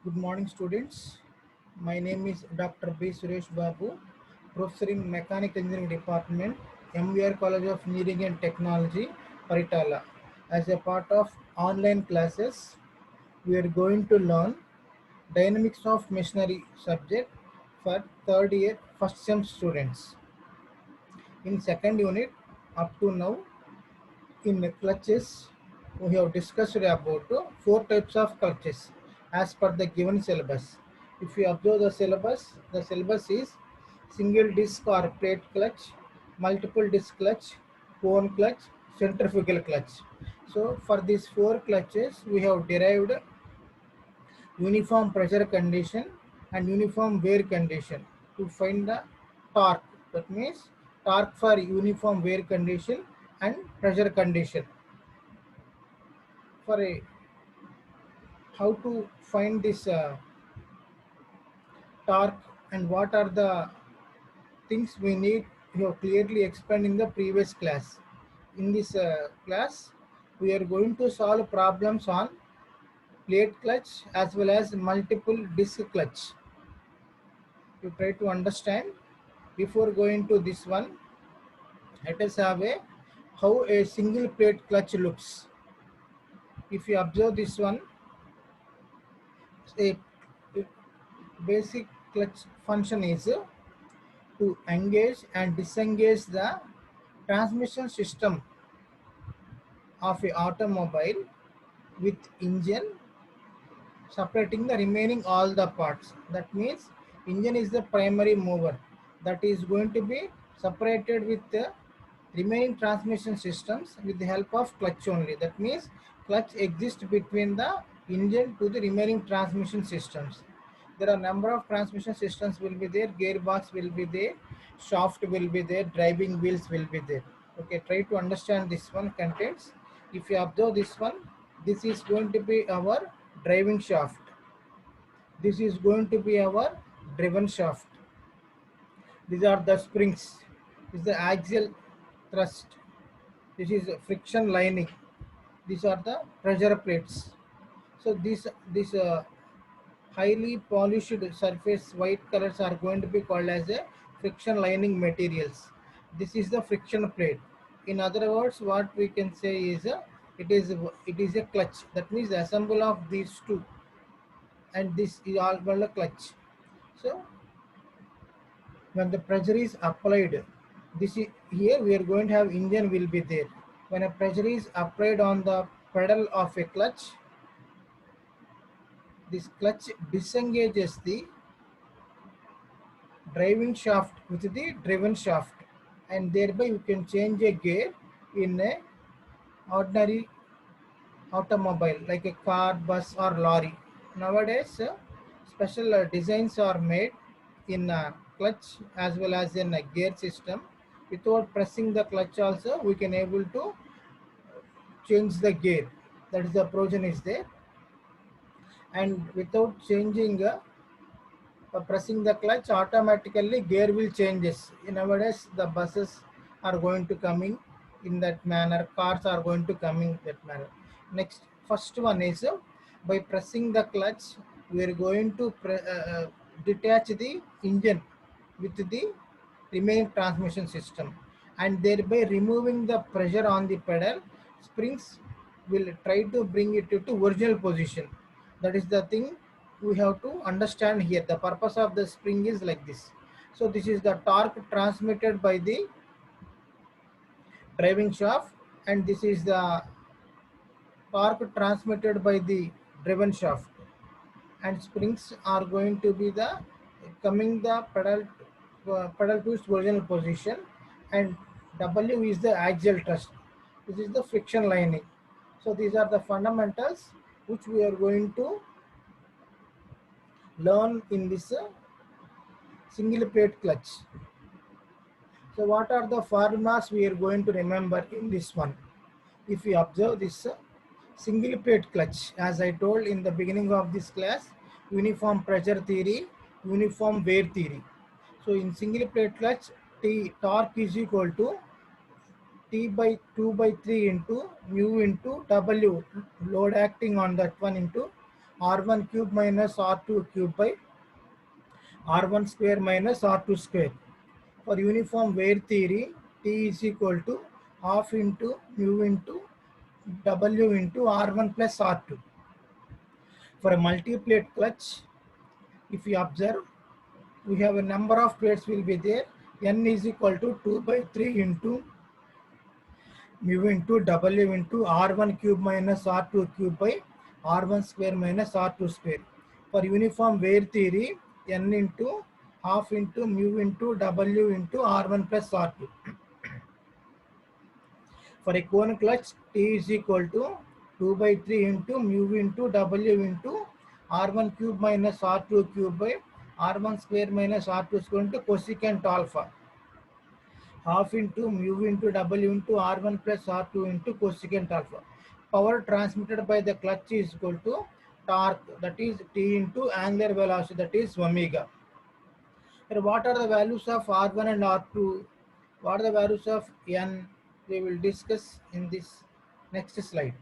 Good morning, students. My name is Dr. B. Suresh Babu, Professor in Mechanical Engineering Department, MVR College of Engineering and Technology, Paritala. As a part of online classes, we are going to learn Dynamics of Machinery subject for third year first sem students. In second unit, up to now, in the clutches, we have discussed about four types of clutches as per the given syllabus. If you observe the syllabus is single disc or plate clutch, multiple disc clutch, cone clutch, centrifugal clutch. So for these four clutches, we have derived uniform pressure condition and uniform wear condition to find the torque. That means torque for uniform wear condition and pressure condition. For a how to find this torque and what are the things we need, you have clearly explained in the previous class. In this class, we are going to solve problems on plate clutch as well as multiple disc clutch. You try to understand. Before going to this one, let us have a how a single plate clutch looks. If you observe this one, a basic clutch function is to engage and disengage the transmission system of a automobile with engine separating the remaining all the parts. That means engine is the primary mover that is going to be separated with the remaining transmission systems with the help of clutch only. That means clutch exists between the engine to the remaining transmission systems. There are number of transmission systems will be there, gearbox will be there, shaft will be there, driving wheels will be there. Okay, try to understand this one contents. If you observe this one, this is going to be our driving shaft. This is going to be our driven shaft. These are the springs. This is the axial thrust. This is friction lining. These are the pressure plates. So this highly polished surface white colors are going to be called as a friction lining materials. This is the friction plate. In other words, what we can say is it is a clutch. That means the assemble of these two, and this is all called a clutch. So when the pressure is applied, this is here we are going to have engine will be there. When a pressure is applied on the pedal of a clutch, this clutch disengages the driving shaft with the driven shaft, and thereby you can change a gear in a ordinary automobile like a car, bus or lorry. Nowadays special designs are made in clutch as well as in a gear system. Without pressing the clutch also we can able to change the gear. That is the provision is there, and without changing pressing the clutch automatically gear will changes. Nowadays the buses are going to coming in that manner, cars are going to coming that manner. Next, first one is by pressing the clutch we are going to detach the engine with the remaining transmission system, and thereby removing the pressure on the pedal. Springs will try to bring it to original position. That is the thing we have to understand here. The purpose of the spring is like this. So this is the torque transmitted by the driving shaft, and this is the torque transmitted by the driven shaft, and springs are going to be the coming the pedal to its original position, and W is the axial thrust. This is the friction lining. So these are the fundamentals which we are going to learn in this single plate clutch. So what are the formulas we are going to remember in this one? If we observe this single plate clutch, as I told in the beginning of this class, uniform pressure theory, uniform wear theory. So in single plate clutch, T torque is equal to T by 2 by 3 into mu into W, load acting on that one, into r1 cube minus r2 cube by r1 square minus r2 square. For uniform wear theory, T is equal to half into mu into W into R1 plus R2. For a multi-plate clutch, if you observe, we have a number of plates will be there. N is equal to 2 by 3 into mu into W into R1 cube minus R2 cube by R1 square minus R2 square. For uniform wear theory, N into half into mu into W into R1 plus R2. For a cone clutch, T is equal to 2 by 3 into mu into W into R1 cube minus R2 cube by R1 square minus R2 square into cosecant alpha. Half into mu into W into R1 plus R2 into cosecant alpha. Power transmitted by the clutch is equal to torque, that is T into angular velocity, that is omega. Here, what are the values of R1 and R2? What are the values of N? We will discuss in this next slide.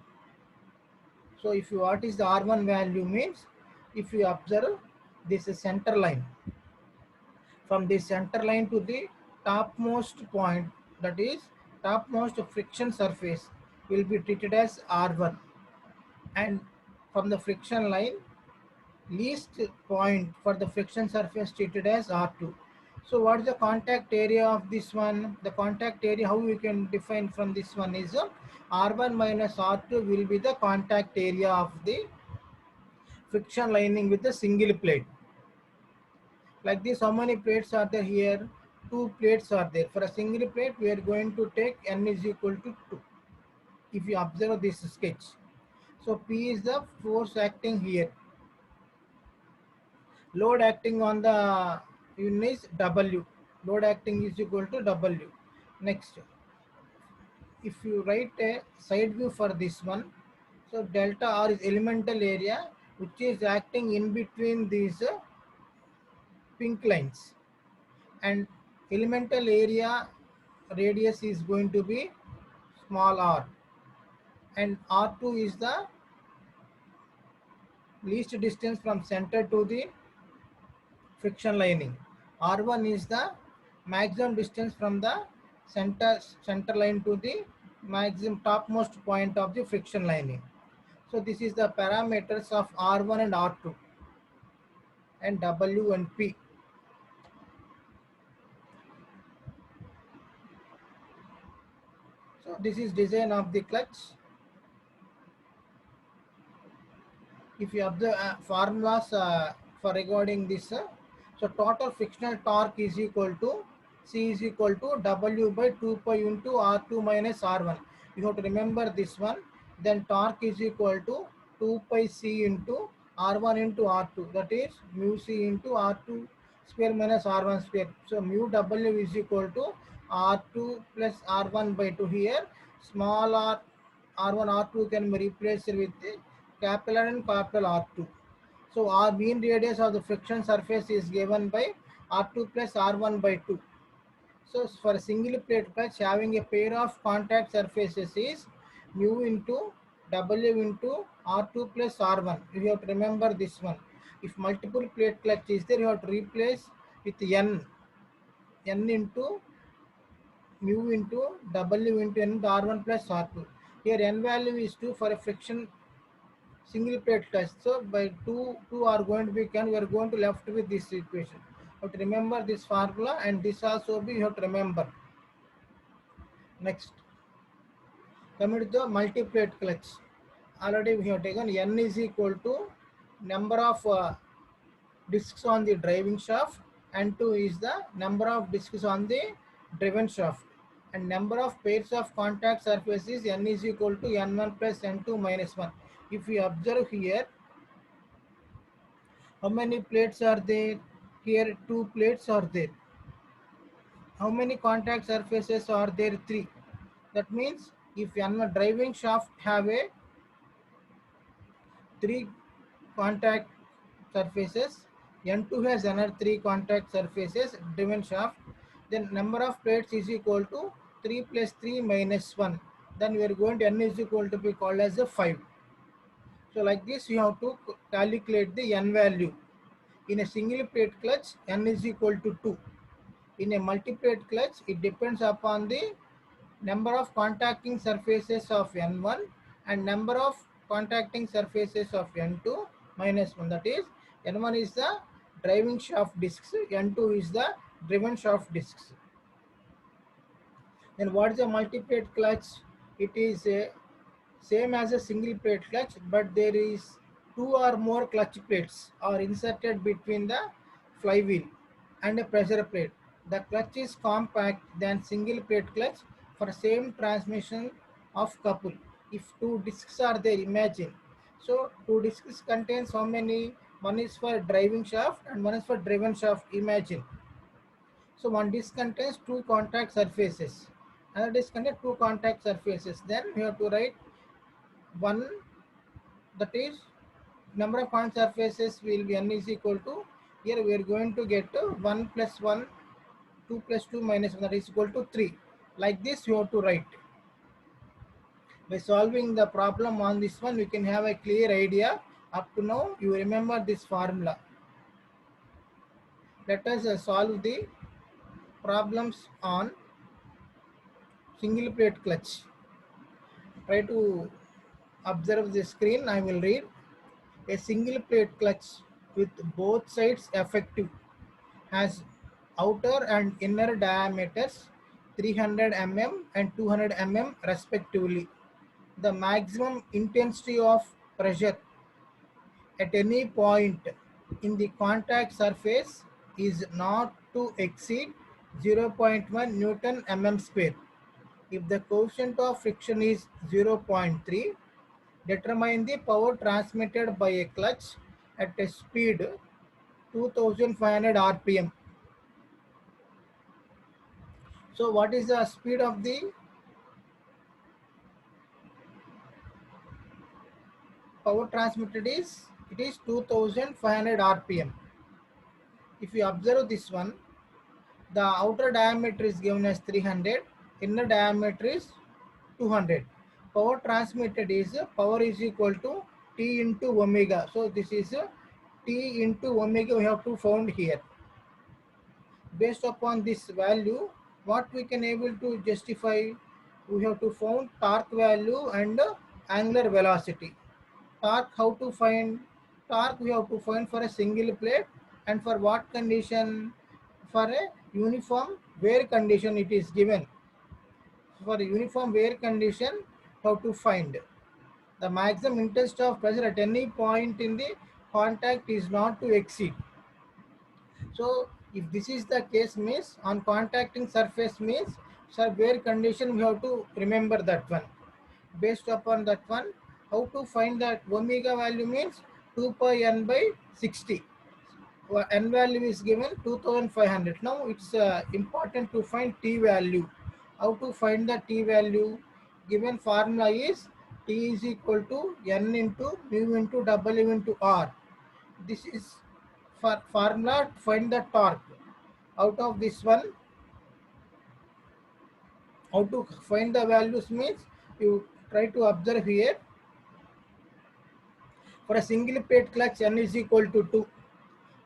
So, if you what is the R1 value means, if you observe this is center line, from the center line to the topmost point, that is topmost friction surface will be treated as R1, and from the friction line least point for the friction surface treated as R2. So what is the contact area of this one? The contact area, how we can define from this one is R1 minus R2 will be the contact area of the friction lining with the single plate. Like this, how many plates are there here? Two plates are there. For a single plate, we are going to take N is equal to 2. If you observe this sketch. So P is the force acting here. Load acting on the unit is W. Load acting is equal to W. Next, if you write a side view for this one, so delta R is elemental area which is acting in between these pink lines, and elemental area radius is going to be small r, and R2 is the least distance from center to the friction lining. R1 is the maximum distance from the center line to the maximum topmost point of the friction lining. So this is the parameters of R1 and R2 and W and P. So this is design of the clutch. If you have the formulas for regarding this, so total frictional torque is equal to C is equal to W by 2 pi into R2 minus R1. You have to remember this one. Then torque is equal to 2 pi C into R1 into R2. That is mu C into R2 square minus R1 square. So mu W is equal to R2 plus R1 by 2 here. Small r R1 R2 can be replaced with capital R and capital R2. So our mean radius of the friction surface is given by R2 plus R1 by 2. So for a single plate clutch having a pair of contact surfaces is mu into W into R2 plus R1. You have to remember this one. If multiple plate clutch is there, you have to replace with N into mu into W into N into R1 plus R2. Here N value is 2 for a friction single plate clutch. So by 2 are going to be can, we are going to left with this equation. You have to remember this formula, and this also be you have to remember. Next, coming to the multi-plate clutch. Already we have taken N is equal to number of discs on the driving shaft, and 2 is the number of discs on the driven shaft, and number of pairs of contact surfaces N is equal to N1 plus N2 minus 1. If we observe here, how many plates are there? Here 2 plates are there. How many contact surfaces are there? 3. That means if N1 driving shaft have a 3 contact surfaces, N2 has another 3 contact surfaces driven shaft, then number of plates is equal to 3 plus 3 minus 1. Then we are going to N is equal to be called as a 5. So like this you have to calculate the n value. In a single plate clutch, n is equal to 2. In a multiplate clutch, it depends upon the number of contacting surfaces of n1 and number of contacting surfaces of n2 minus 1. That is, n1 is the driving shaft discs, n2 is the driven shaft discs. Then what is a multiplate clutch? It is a same as a single plate clutch, but there is two or more clutch plates are inserted between the flywheel and a pressure plate. The clutch is compact than single plate clutch for same transmission of couple. If two discs are there, imagine. So two discs contains how many? One is for driving shaft and one is for driven shaft. Imagine. So one disc contains two contact surfaces. Another disc contains two contact surfaces. Then we have to write one, that is number of contact surfaces will be n is equal to, here we are going to get 1 plus 1, 2 plus 2 minus 1, that is equal to 3. Like this you have to write. By solving the problem on this one, you can have a clear idea. Up to now you remember this formula. Let us solve the problems on single plate clutch. Try to observe the screen. I will read. A single plate clutch with both sides effective has outer and inner diameters 300 mm and 200 mm respectively. The maximum intensity of pressure at any point in the contact surface is not to exceed 0.1 Newton mm square. If the coefficient of friction is 0.3, determine the power transmitted by a clutch at a speed 2500 rpm. So what is the speed of the power transmitted is? It is 2500 rpm. If you observe this one, the outer diameter is given as 300, inner diameter is 200. Power transmitted is power is equal to T into omega. So this is T into omega we have to found here. Based upon this value, what we can able to justify, we have to found torque value and angular velocity. Torque, how to find? Torque we have to find for a single plate, and for what condition? For a uniform wear condition it is given. For a uniform wear condition, how to find? The maximum intensity of pressure at any point in the contact is not to exceed. So if this is the case means on contacting surface means, sir, wear condition we have to remember that one. Based upon that one, how to find that omega value means 2 pi n by 60. N value is given 2500. Now it's important to find T value. How to find the T value? Given formula is T is equal to N into mu into W into R. This is for formula to find the torque. Out of this one, how to find the values means, you try to observe here. For a single plate clutch, N is equal to 2.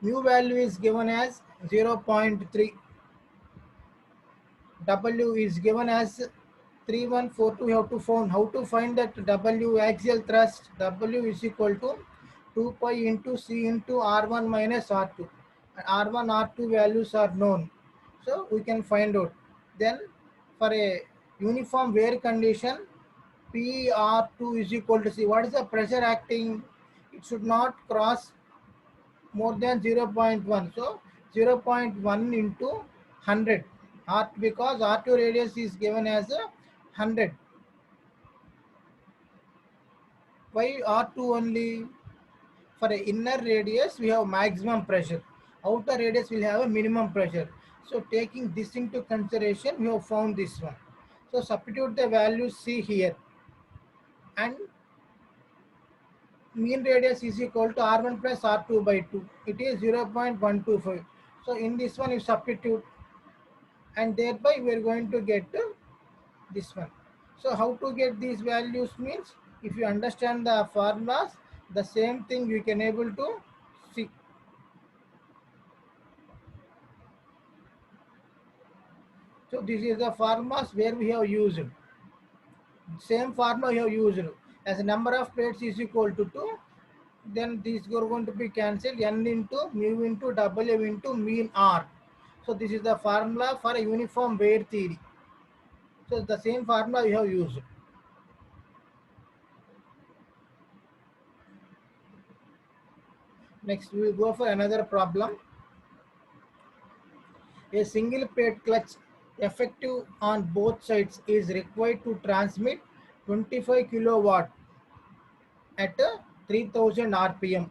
Mu value is given as 0.3. W is given as 3142. We have to find how to find that W axial thrust. W is equal to 2 pi into C into R1 minus R2. R1, R2 values are known, so we can find out. Then for a uniform wear condition, PR2 is equal to C. What is the pressure acting? It should not cross more than 0.1. So 0.1 into 100. Because R2 radius is given as a 100. Why R2 only? For a inner radius, we have maximum pressure. Outer radius will have a minimum pressure. So taking this into consideration, we have found this one. So substitute the values C here. And mean radius is equal to R1 plus R2 by 2. It is 0.125. So in this one you substitute, and thereby we are going to get this one. So how to get these values means, if you understand the formulas, The same thing we can able to see. So this is the formulas where we have used. Same formula we have used. As a number of plates is equal to 2, then these are going to be cancelled. N into mu into W into mean R. So this is the formula for a uniform wear theory. So the same formula we have used. Next we will go for another problem. A single plate clutch effective on both sides is required to transmit 25 kilowatt at 3000 rpm.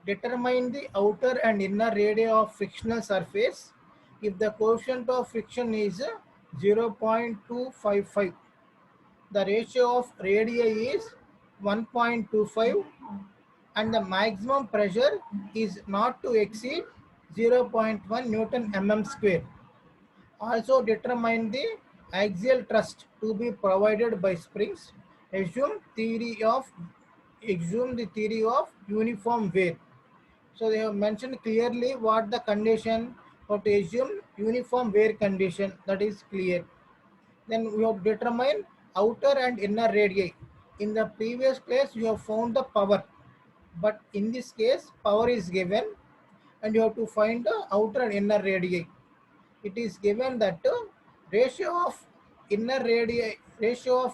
Determine the outer and inner radii of frictional surface if the coefficient of friction is 0.255. The ratio of radii is 1.25 and the maximum pressure is not to exceed 0.1 Newton mm square. Also determine the axial thrust to be provided by springs. Assume the theory of uniform wear. So they have mentioned clearly what the condition, or to assume uniform wear condition, that is clear. Then we have determined outer and inner radii. In the previous case you have found the power, but in this case power is given and you have to find the outer and inner radii. It is given that ratio of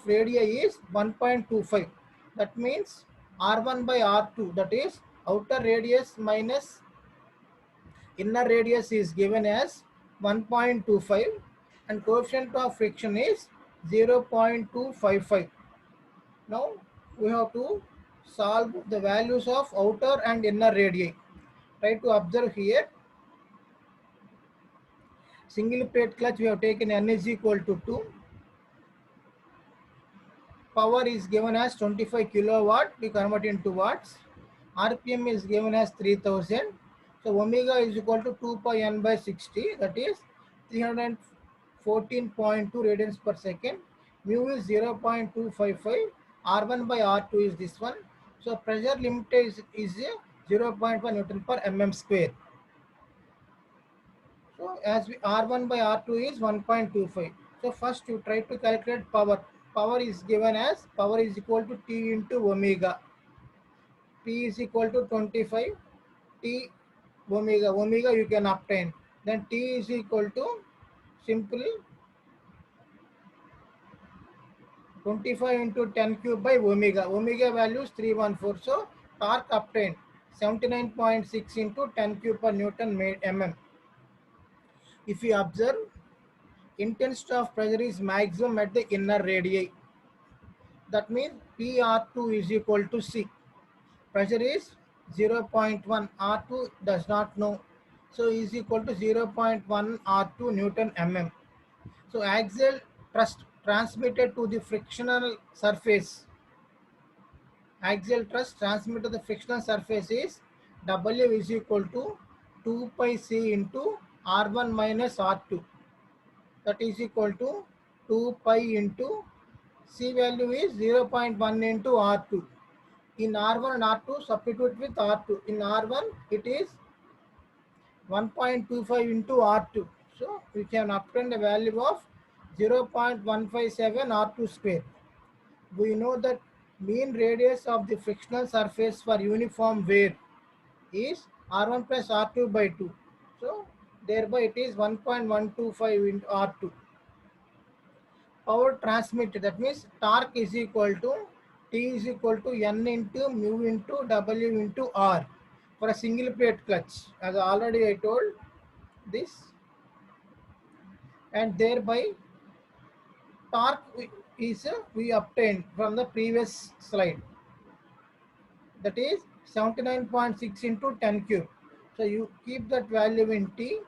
radii is 1.25. That means R1 by R2, that is outer radius minus inner radius is given as 1.25 and coefficient of friction is 0.255. Now we have to solve the values of outer and inner radii. Try to observe here. Single plate clutch we have taken N is equal to 2. Power is given as 25 kilowatt, we convert into watts. RPM is given as 3000. So omega is equal to 2 pi n by 60, that is 314.2 radians per second. Mu is 0.255. R1 by R2 is this one. So pressure limit is 0.1 Newton per mm square. So as R1 by R2 is 1.25. So first you try to calculate power. Power is given as power is equal to T into omega. P is equal to 25. T omega. Omega you can obtain. Then T is equal to simply 25 into 10 cube by omega. Omega value is 314. So torque obtained 79.6 into 10 cube per Newton made mm. If you observe, intensity of pressure is maximum at the inner radii. That means PR2 is equal to C. Pressure is 0.1. R2 does not know. So is equal to 0.1 R2 Newton mm. So axial thrust transmitted to the frictional surface. Axial thrust transmitted to the frictional surface is W is equal to 2 pi C into R1 minus R2. That is equal to 2 pi into C value is 0.1 into R2. In R1 and R2 substitute with R2. In R1 it is 1.25 into R2. So we can obtain the value of 0.157 R2 square. We know that mean radius of the frictional surface for uniform wear is R1 plus R2 by 2. So thereby it is 1.125 into R2. Power transmitted, that means torque is equal to T is equal to N into mu into W into R for a single plate clutch, as already I told this, and thereby torque is we obtained from the previous slide, that is 79.6 into 10 cube. So you keep that value in T.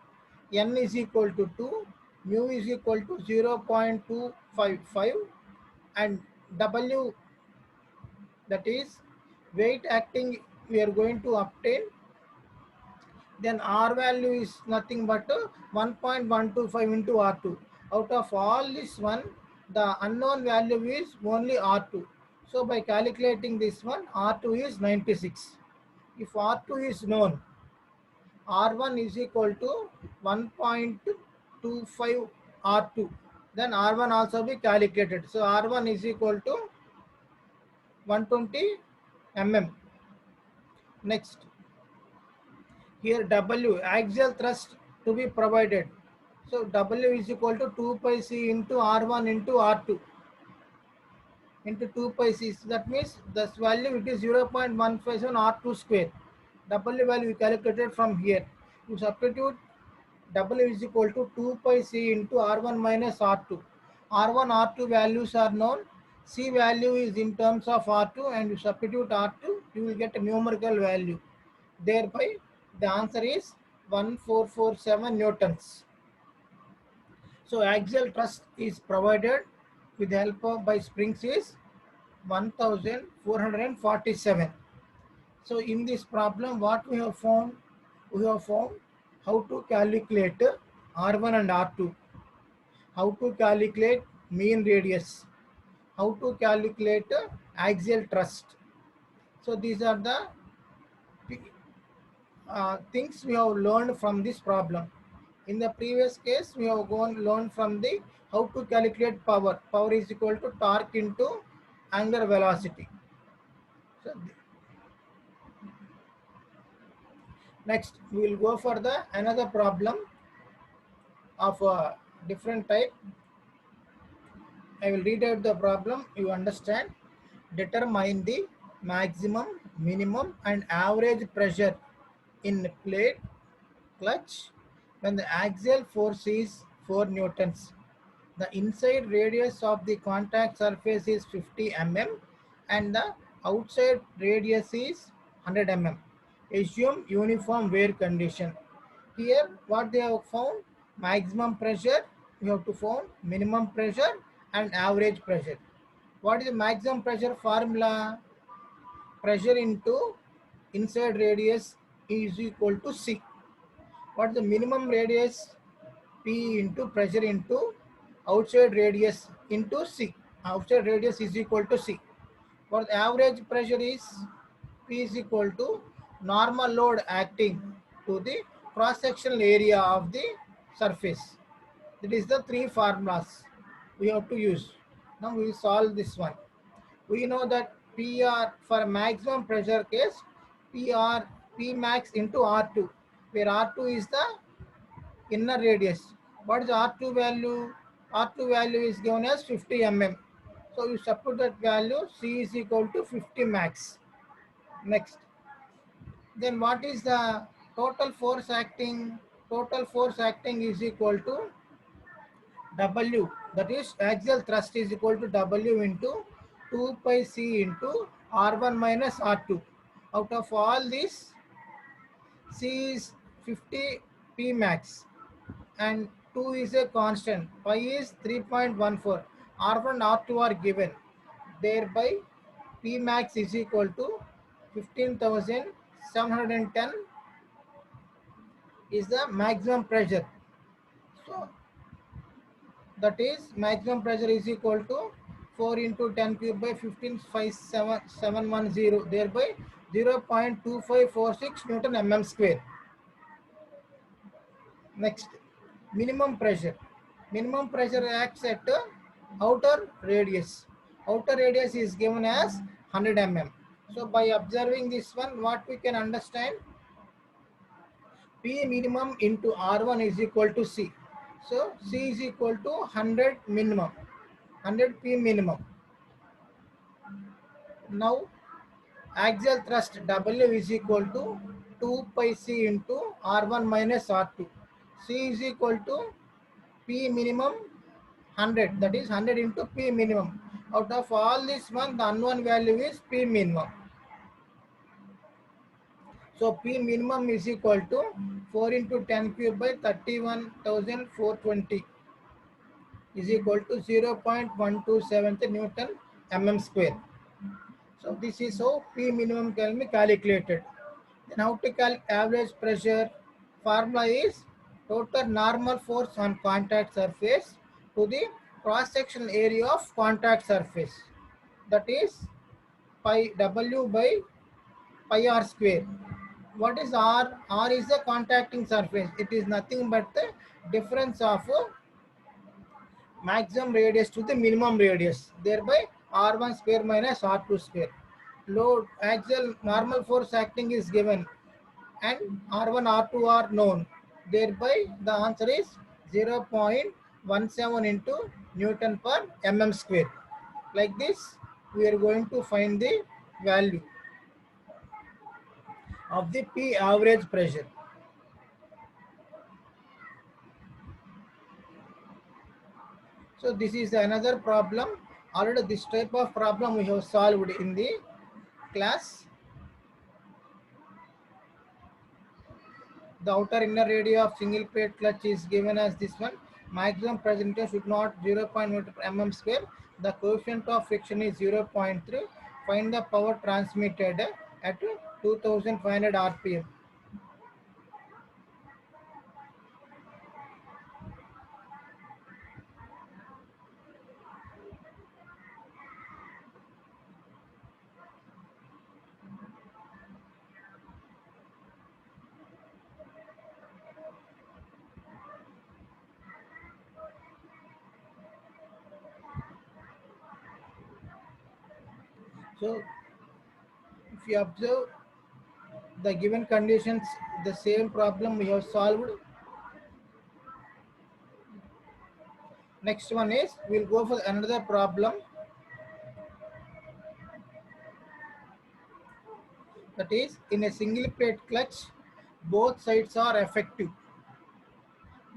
N is equal to 2, mu is equal to 0.255 and W, that is weight acting, we are going to obtain. Then R value is nothing but 1.125 into R2. Out of all this one, the unknown value is only R2. So by calculating this one, R2 is 96. If R2 is known, R1 is equal to 1.25 R2. Then R1 also be calculated. So R1 is equal to 120 mm. Next, here W, axial thrust to be provided. So W is equal to 2 pi C into R1 into R2 into 2 pi C. So that means this value it is 0.157 R2 square. W value calculated from here. You substitute W is equal to 2 pi C into R1 minus R2. R1, R2 values are known. C value is in terms of R2 and you substitute R2, you will get a numerical value. Thereby, the answer is 1447 newtons. So axial thrust is provided with the help of by springs is 1447. So in this problem, what we have found? We have found how to calculate R1 and R2, how to calculate mean radius, how to calculate axial thrust. So these are the things we have learned from this problem. In the previous case, we have learned from the how to calculate power. Power is equal to torque into angular velocity. So next, we will go for the another problem of a different type. I will read out the problem. You understand. Determine the maximum, minimum, and average pressure in plate clutch when the axial force is 4 newtons. The inside radius of the contact surface is 50 mm and the outside radius is 100 mm. Assume uniform wear condition. Here what they have found, maximum pressure, you have to find minimum pressure and average pressure. What is the maximum pressure formula? Pressure into inside radius is equal to C. What is the minimum radius? P into pressure into outside radius into C. Outside radius is equal to C. What the average pressure is? P is equal to normal load acting to the cross-sectional area of the surface. That is the three formulas we have to use. Now we will solve this one. We know that PR for maximum pressure case, PR P max into R2, where R2 is the inner radius. What is R2 value? R2 value is given as 50 mm. So you substitute that value, C is equal to 50 max. Next. Then what is the total force acting? Total force acting is equal to W. That is axial thrust is equal to W into 2 pi C into R1 minus R2. Out of all this, C is 50 P max and 2 is a constant. Pi is 3.14. R1 and R2 are given. Thereby, P max is equal to 15,710 is the maximum pressure. So, that is maximum pressure is equal to 4 into 10 cube by 15,710, thereby 0.2546 Newton mm square. Next, minimum pressure. Minimum pressure acts at outer radius. Outer radius is given as 100 mm. So by observing this one, what we can understand, P minimum into R1 is equal to C. So C is equal to 100 minimum, 100 P minimum. Now axial thrust W is equal to 2 pi C into R1 minus R2. C is equal to P minimum 100, that is 100 into P minimum. Out of all this one, the unknown value is P minimum. So P minimum is equal to 4 into 10 cube by 31,420 is equal to 0.127 Newton mm square. So this is how P minimum can be calculated. Then how to calculate average pressure? Formula is total normal force on contact surface to the cross-sectional area of contact surface. That is pi W by pi r square. What is R? R is the contacting surface. It is nothing but the difference of maximum radius to the minimum radius. Thereby R1 square minus R2 square. Load axial normal force acting is given and R1 R2 are known. Thereby the answer is 0.17 into Newton per mm square. Like this we are going to find the value of the P average pressure. So this is another problem. Already this type of problem we have solved in the class. The outer inner radius of single plate clutch is given as this one. Maximum pressure should not 0.1 mm square. The coefficient of friction is 0.3. Find the power transmitted at 2500 rpm. So if you observe the given conditions, the same problem we have solved. Next one is we'll go for another problem, that is in a single plate clutch both sides are effective.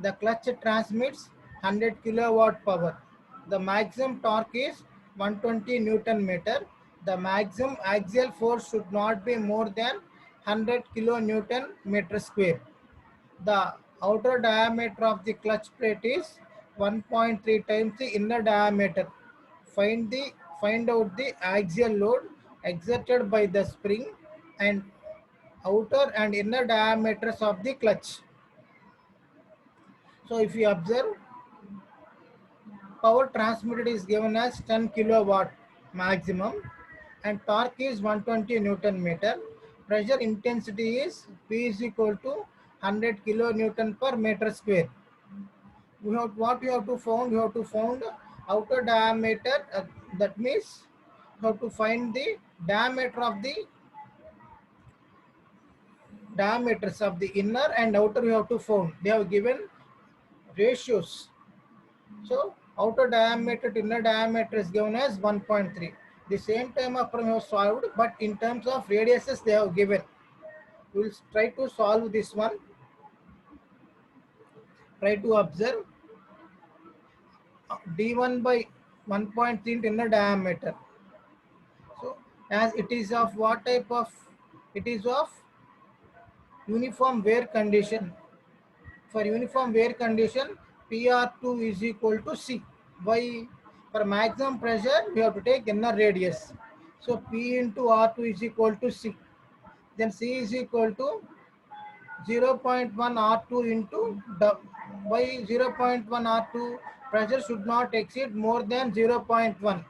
The clutch transmits 100 kilowatt power. The maximum torque is 120 Newton meter. The maximum axial force should not be more than 100 kilonewton meter square. The outer diameter of the clutch plate is 1.3 times the inner diameter. Find out the axial load exerted by the spring and outer and inner diameters of the clutch. So if you observe, power transmitted is given as 10 kilowatt maximum and torque is 120 Newton meter. Pressure intensity is P is equal to 100 kilonewton per meter square. What you have to find? You have to find outer diameter. That means you have to find the diameters of the inner and outer. You have to find. They have given ratios. So outer diameter to inner diameter is given as 1.3. The same time of problem we have solved, but in terms of radiuses they have given. We will try to solve this one. Try to observe D1 by 1.3 inner diameter. So as it is of what type of, it is of uniform wear condition. For uniform wear condition, PR2 is equal to C. Why? For maximum pressure, we have to take inner radius. So P into R2 is equal to C. Then C is equal to 0.1 R2 into why 0.1 R2? Pressure should not exceed more than 0.1.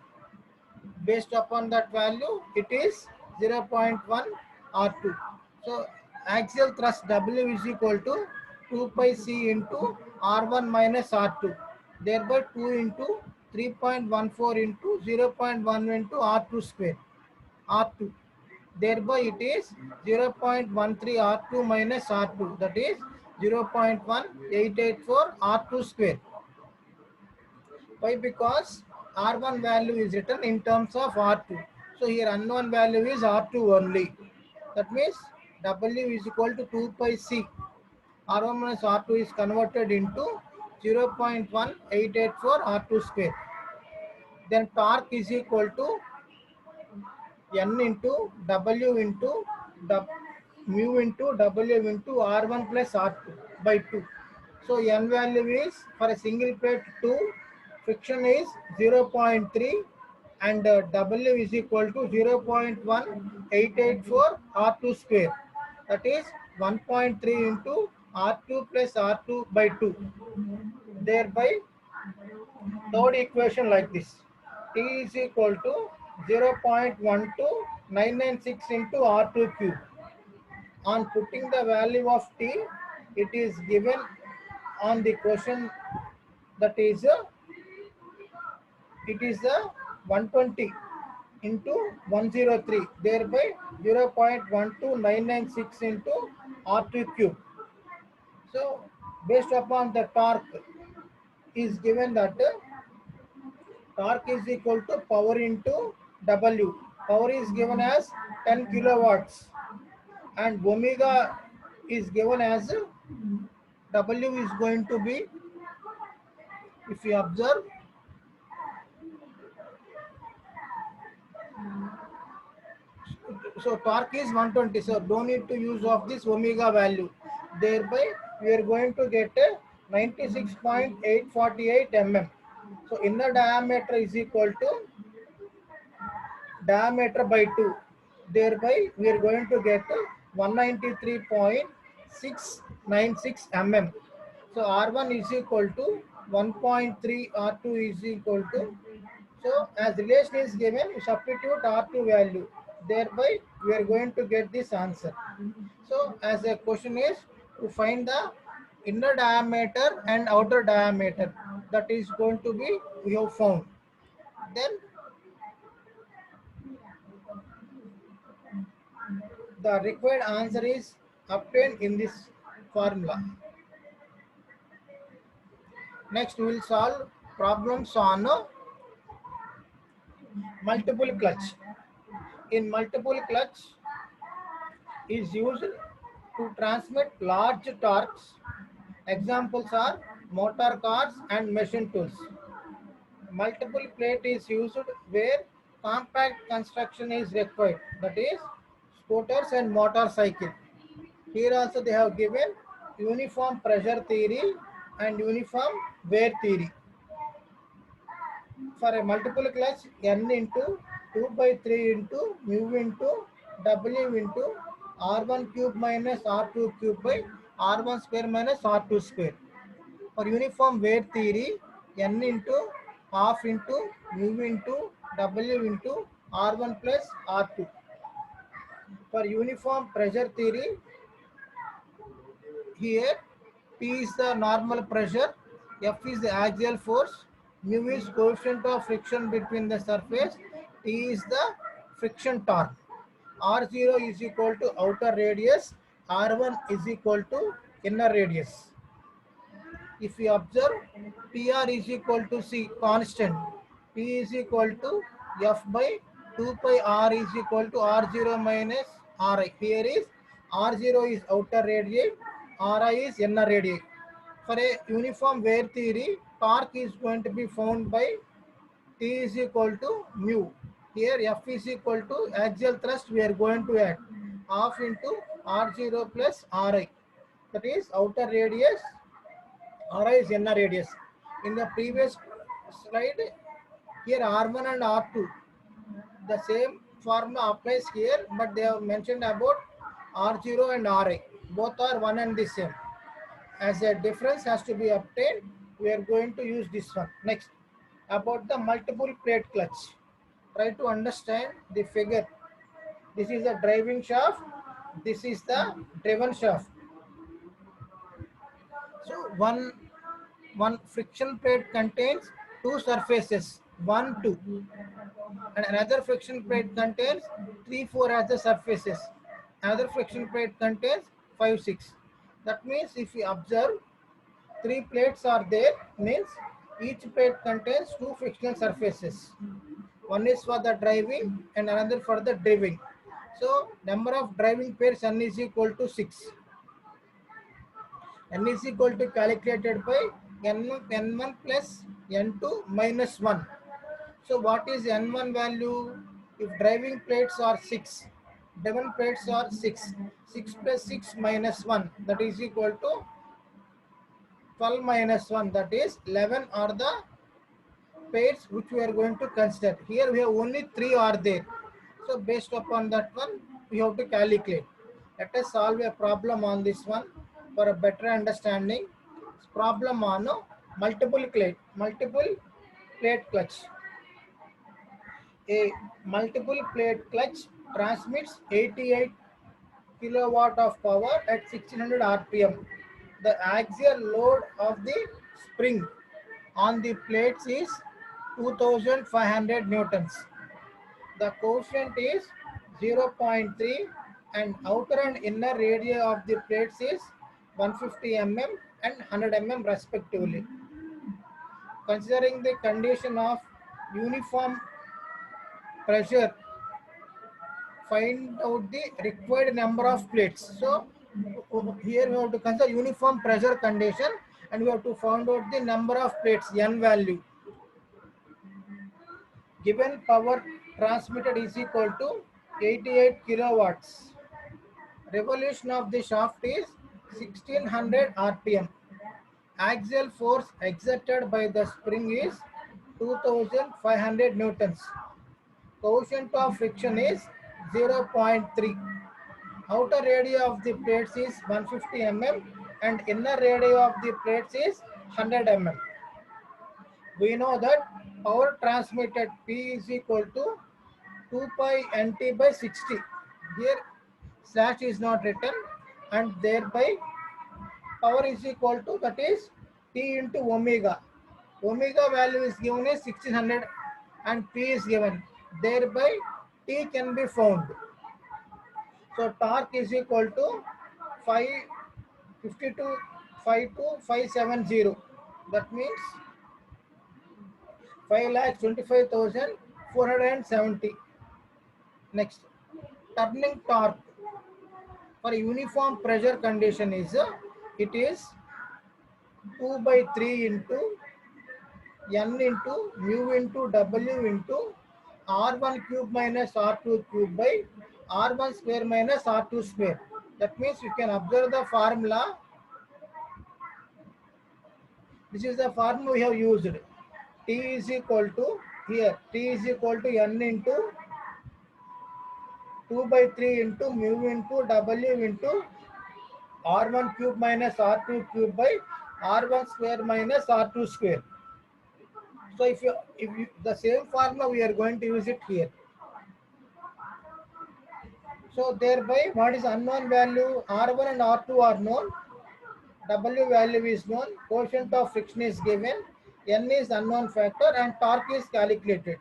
Based upon that value, it is 0.1 R2. So axial thrust W is equal to 2 pi C into R1 minus R2. Thereby 2 into 3.14 into 0.1 into R2 square. R2. Thereby it is 0.13 R2 minus R2. That is 0.1884 R2 square. Why? Because R1 value is written in terms of R2. So here unknown value is R2 only. That means W is equal to 2 pi C. R1 minus R2 is converted into 0.1884 R2 square. Then torque is equal to N into W into mu into W into R1 plus R2 by 2. So N value is for a single plate 2, friction is 0.3 and W is equal to 0.1884 R2 square. That is 1.3 into R2 plus R2 by 2. Thereby third equation like this. T is equal to 0.12996 into R2 cube. On putting the value of T, it is given on the question, that is it is 120 into 103, thereby 0.12996 into R2 cube. So based upon the torque is given that torque is equal to power into W. Power is given as 10 kilowatts and omega is given as W is going to be, if you observe, so torque is 120, so don't need to use of this omega value. Thereby we are going to get a 96.848 mm. So inner diameter is equal to diameter by 2. Thereby we are going to get 193.696 mm. So R1 is equal to 1.3, R2 is equal to, so as relation is given, we substitute R2 value. Thereby we are going to get this answer. So as a question is to find the inner diameter and outer diameter, that is going to be we have found. Then the required answer is obtained in this formula. Next we will solve problems on multiple clutch. In multiple clutch is used to transmit large torques. Examples are motor cars and machine tools. Multiple plate is used where compact construction is required, that is scooters and motorcycle. Here also they have given uniform pressure theory and uniform wear theory. For a multiple clutch, N into 2 by 3 into mu into W into R1 cube minus R2 cube by R1 square minus R2 square. For uniform wear theory, N into half into mu into W into R1 plus R2. For uniform pressure theory, here P is the normal pressure, F is the axial force, mu is coefficient of friction between the surface, T is the friction torque. R0 is equal to outer radius, R1 is equal to inner radius. If we observe, PR is equal to C, constant. P is equal to F by 2 pi R is equal to R0 minus Ri. Here is R0 is outer radii, Ri is inner radii. For a uniform wear theory, torque is going to be found by T is equal to mu. Here F is equal to axial thrust, we are going to add half into R0 plus Ri. That is outer radius, Ri is inner radius. In the previous slide, here R1 and R2, the same formula applies here, but they have mentioned about R0 and Ri. Both are one and the same. As a difference has to be obtained, we are going to use this one. Next, about the multiple plate clutch. Try to understand the figure. This is the driving shaft. This is the driven shaft. So one friction plate contains two surfaces, 1, 2, and another friction plate contains 3, 4 as the surfaces. Another friction plate contains 5, 6. That means if we observe, 3 plates are there, means each plate contains 2 frictional surfaces. One is for the driving and another for the driving. So number of driving pairs N is equal to 6. N is equal to calculated by N1 plus N2 minus 1. So what is N1 value? If driving plates are 6, driven plates are 6. 6 plus 6 minus 1, that is equal to 12 minus 1, that is 11 are the pairs which we are going to consider. Here we have only 3 are there. So based upon that one, we have to calculate. Let us solve a problem on this one for a better understanding. Problem on multiple plate clutch. A multiple plate clutch transmits 88 kilowatt of power at 1600 rpm. The axial load of the spring on the plates is 2500 newtons. The coefficient is 0.3 and outer and inner radii of the plates is 150 mm and 100 mm respectively. Considering the condition of uniform pressure, find out the required number of plates. So here we have to consider uniform pressure condition and we have to find out the number of plates, n value. Given power transmitted is equal to 88 kilowatts. Revolution of the shaft is 1600 rpm. Axial force exerted by the spring is 2500 newtons. Coefficient of friction is 0.3. Outer radii of the plates is 150 mm and inner radii of the plates is 100 mm. We know that power transmitted P is equal to 2 pi nt by 60. Here slash is not written and thereby power is equal to, that is T into omega. Omega value is given as 1600 and P is given. Thereby T can be found. So torque is equal to 552 52570. That means 5,25,470. Next, turning torque for uniform pressure condition is it is 2 by 3 into n into mu into w into r1 cube minus r2 cube by r1 square minus r2 square. That means you can observe the formula. This is the formula we have used. T is equal to, here T is equal to n into 2 by 3 into mu into w into r1 cube minus r2 cube by r1 square minus r2 square. So if you the same formula we are going to use it here. So thereby what is unknown value? R1 and R2 are known. W value is known. Coefficient of friction is given. N is unknown factor and torque is calculated.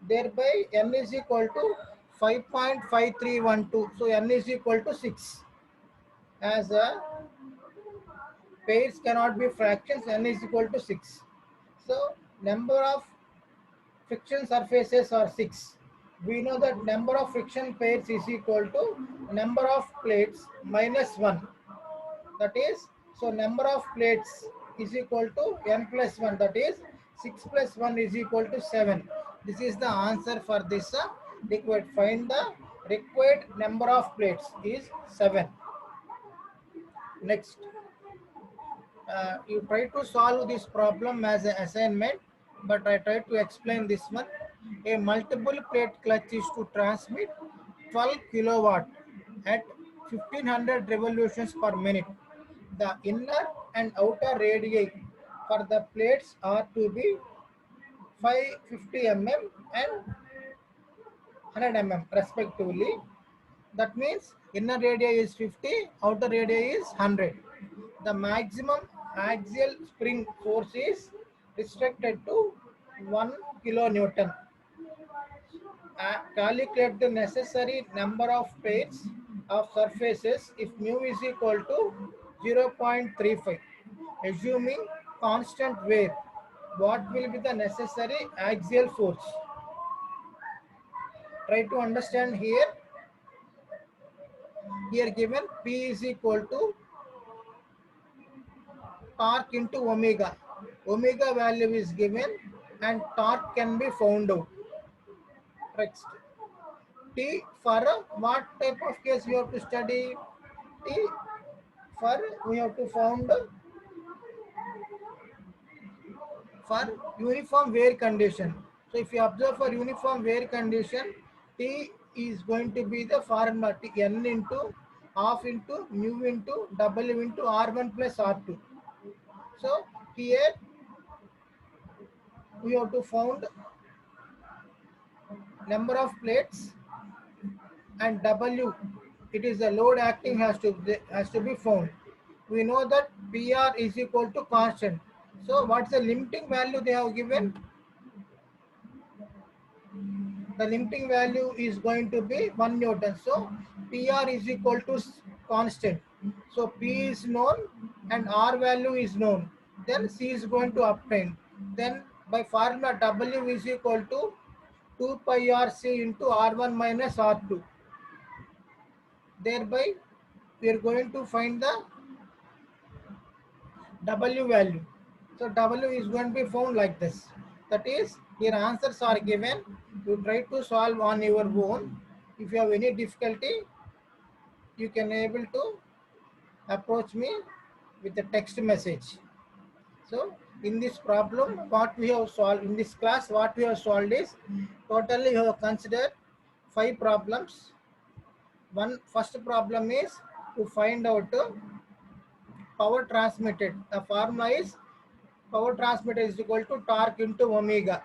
Thereby N is equal to 5.5312. So N is equal to 6. As pairs cannot be fractions, N is equal to 6. So number of friction surfaces are 6. We know that number of friction pairs is equal to number of plates minus 1. That is, so number of plates is equal to n plus 1. That is 6 plus 1 is equal to 7. This is the answer for this required. Find the required number of plates is 7. Next, you try to solve this problem as an assignment, but I try to explain this one. A multiple plate clutch is to transmit 12 kilowatt at 1500 revolutions per minute. The inner and outer radii for the plates are to be 550 mm and 100 mm respectively. That means inner radii is 50, outer radii is 100. The maximum axial spring force is restricted to 1 kilonewton. Calculate the necessary number of pairs of surfaces if mu is equal to 0.35. Assuming constant wear, what will be the necessary axial force? Try to understand here. Here given P is equal to torque into omega. Omega value is given and torque can be found out. Next, T for what type of case we have to study? T for we have to found for uniform wear condition. So if you observe for uniform wear condition, T is going to be the formula T n into half into mu into W into R1 plus R2. So here we have to found number of plates, and W, it is the load acting has to be found. We know that PR is equal to constant. So what's the limiting value they have given? The limiting value is going to be 1 Newton. So PR is equal to constant. So P is known and R value is known. Then C is going to obtain. Then by formula W is equal to 2 pi RC into R1 minus R2. Thereby we are going to find the W value. So W is going to be found like this. That is, here answers are given. You try to solve on your own. If you have any difficulty, you can able to approach me with a text message. So in this problem, what we have solved in this class, what we have solved is totally we have considered 5 problems. First problem is to find out power transmitted. The formula is power transmitted is equal to torque into omega.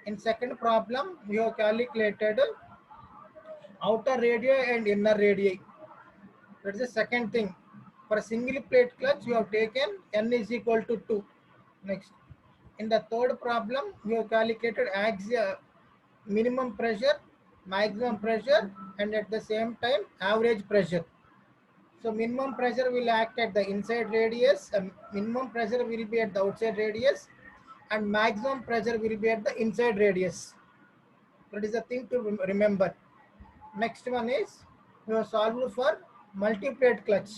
In second problem, we have calculated outer radii and inner radii. That is the second thing. For a single plate clutch, we have taken N is equal to 2. Next. In the third problem, we have calculated axial minimum pressure, maximum pressure, and at the same time average pressure. So minimum pressure will act at the inside radius, minimum pressure will be at the outside radius, and maximum pressure will be at the inside radius. That is the thing to remember. Next one is we have solved for multiplate clutch.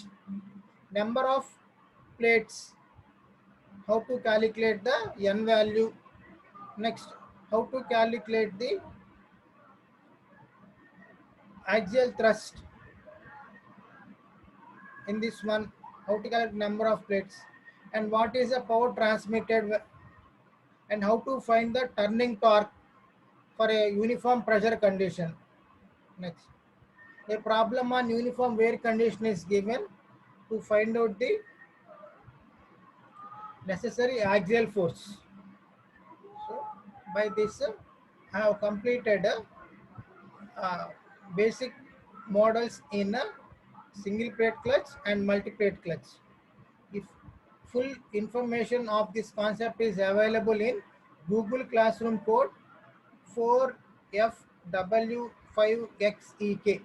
Number of plates, how to calculate the N value. Next, how to calculate the axial thrust. In this one, how to calculate number of plates, and what is the power transmitted, and how to find the turning torque for a uniform pressure condition. Next, a problem on uniform wear condition is given to find out the necessary axial force. So by this, I have completed uh, basic models in a single plate clutch and multi-plate clutch. If full information of this concept is available in Google Classroom code 4FW5XEK.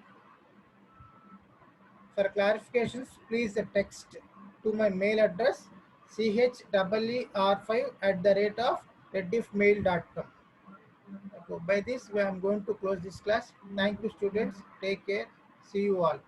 For clarifications, please text to my mail address chwer5@rediffmail.com. Okay, by this, I am going to close this class. Thank you, students. Take care. See you all.